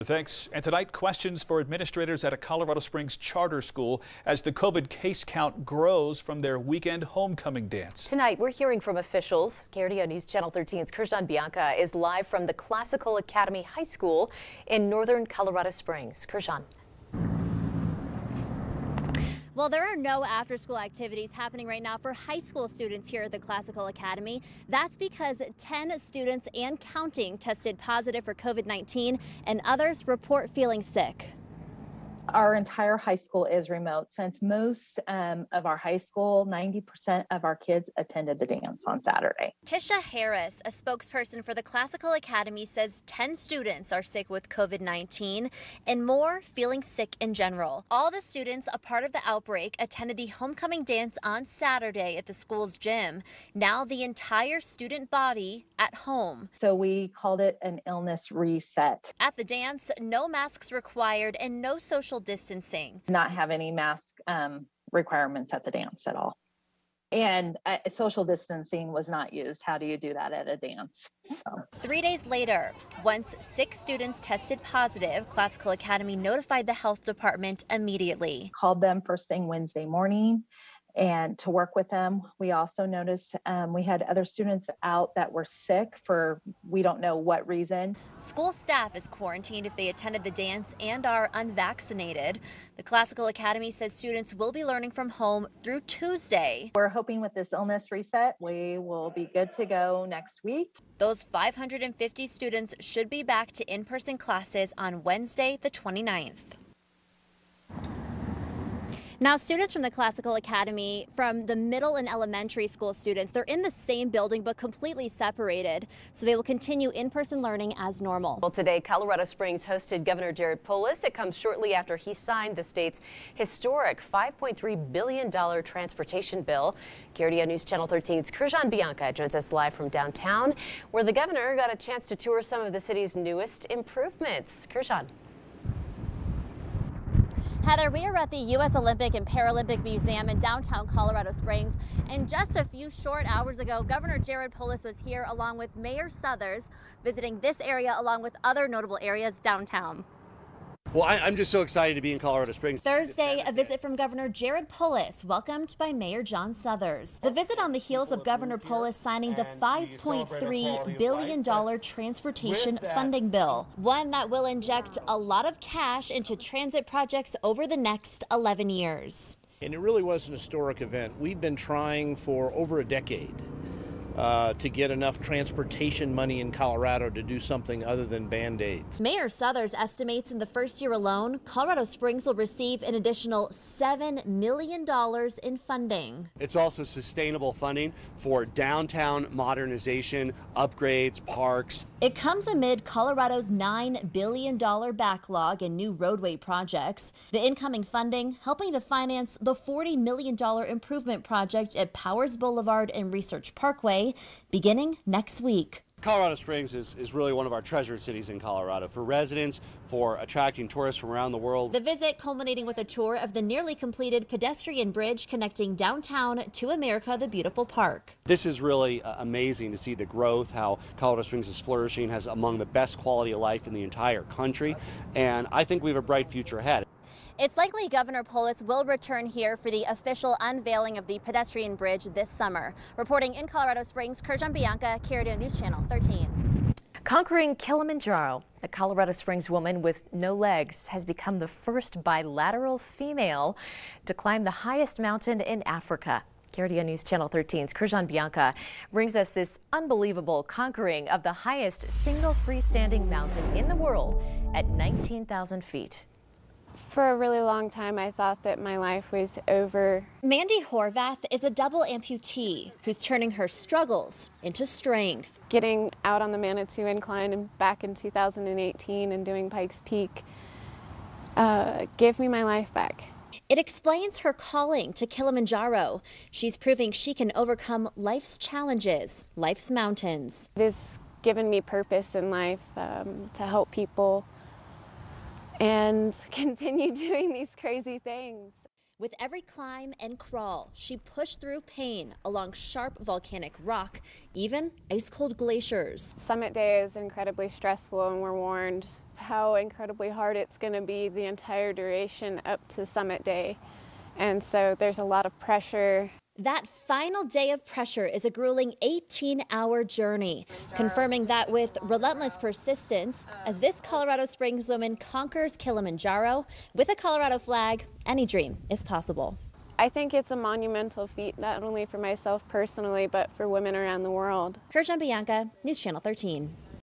Thanks. And tonight, questions for administrators at a Colorado Springs charter school as the COVID case count grows from their weekend homecoming dance. Tonight, we're hearing from officials. KRDO News Channel 13's Kerjan Bianca is live from the Classical Academy High School in northern Colorado Springs. Kerjan. Well, there are no after-school activities happening right now for high school students here at the Classical Academy. That's because 10 students and counting tested positive for COVID-19 and others report feeling sick. Our entire high school is remote since most of our high school, 90% of our kids attended the dance on Saturday. Tisha Harris, a spokesperson for the Classical Academy, says 10 students are sick with COVID-19 and more feeling sick in general. All the students a part of the outbreak attended the homecoming dance on Saturday at the school's gym. Now the entire student body at home. So we called it an illness reset. At the dance, no masks required and no social distancing. Not have any mask requirements at the dance at all. And social distancing was not used. How do you do that at a dance? 3 days later, once 6 students tested positive, Classical Academy notified the health department immediately. Called them first thing Wednesday morning and to work with them. We also noticed we had other students out that were sick for we don't know what reason. School staff is quarantined if they attended the dance and are unvaccinated. The Classical Academy says students will be learning from home through Tuesday. We're hoping with this illness reset, we will be good to go next week. Those 550 students should be back to in-person classes on Wednesday, the 29th. Now, students from the Classical Academy, from the middle and elementary school students, they're in the same building but completely separated, so they will continue in-person learning as normal. Well, today, Colorado Springs hosted Governor Jared Polis. It comes shortly after he signed the state's historic $5.3 billion transportation bill. KRDO News Channel 13's Kerjan Bianca joins us live from downtown, where the governor got a chance to tour some of the city's newest improvements. Kerjan. Heather, we are at the U.S. Olympic and Paralympic Museum in downtown Colorado Springs, and just a few short hours ago, Governor Jared Polis was here along with Mayor Suthers, visiting this area along with other notable areas downtown. Well, I'm just so excited to be in Colorado Springs. Thursday, a visit from Governor Jared Polis, welcomed by Mayor John Suthers. The visit on the heels of Governor Polis signing the $5.3 billion transportation funding bill, one that will inject a lot of cash into transit projects over the next 11 years. And it really was an historic event. We've been trying for over a decade to get enough transportation money in Colorado to do something other than Band-Aids. Mayor Suthers estimates in the first year alone, Colorado Springs will receive an additional $7 million in funding. It's also sustainable funding for downtown modernization, upgrades, parks. It comes amid Colorado's $9 billion backlog in new roadway projects. The incoming funding helping to finance the $40 million improvement project at Powers Boulevard and Research Parkway, beginning next week. Colorado Springs is really one of our treasured cities in Colorado for residents, for attracting tourists from around the world. The visit culminating with a tour of the nearly completed pedestrian bridge connecting downtown to America the Beautiful Park. This is really amazing to see the growth, how Colorado Springs is flourishing, has among the best quality of life in the entire country, and I think we have a bright future ahead. It's likely Governor Polis will return here for the official unveiling of the pedestrian bridge this summer. Reporting in Colorado Springs, Kerjan Bianca, KRDO News Channel 13. Conquering Kilimanjaro, a Colorado Springs woman with no legs has become the first bilateral female to climb the highest mountain in Africa. KRDO News Channel 13's Kerjan Bianca brings us this unbelievable conquering of the highest single freestanding mountain in the world at 19,000 feet. For a really long time, I thought that my life was over. Mandy Horvath is a double amputee who's turning her struggles into strength. Getting out on the Manitou Incline and back in 2018 and doing Pikes Peak gave me my life back. It explains her calling to Kilimanjaro. She's proving she can overcome life's challenges, life's mountains. It has given me purpose in life to help people and continue doing these crazy things. With every climb and crawl, she pushed through pain along sharp volcanic rock, even ice-cold glaciers. Summit day is incredibly stressful, and we're warned how incredibly hard it's going to be the entire duration up to summit day. And so there's a lot of pressure. That final day of pressure is a grueling 18-hour journey, confirming that with relentless persistence, as this Colorado Springs woman conquers Kilimanjaro with a Colorado flag, any dream is possible. I think it's a monumental feat, not only for myself personally, but for women around the world. Kerjan Donovan, News Channel 13.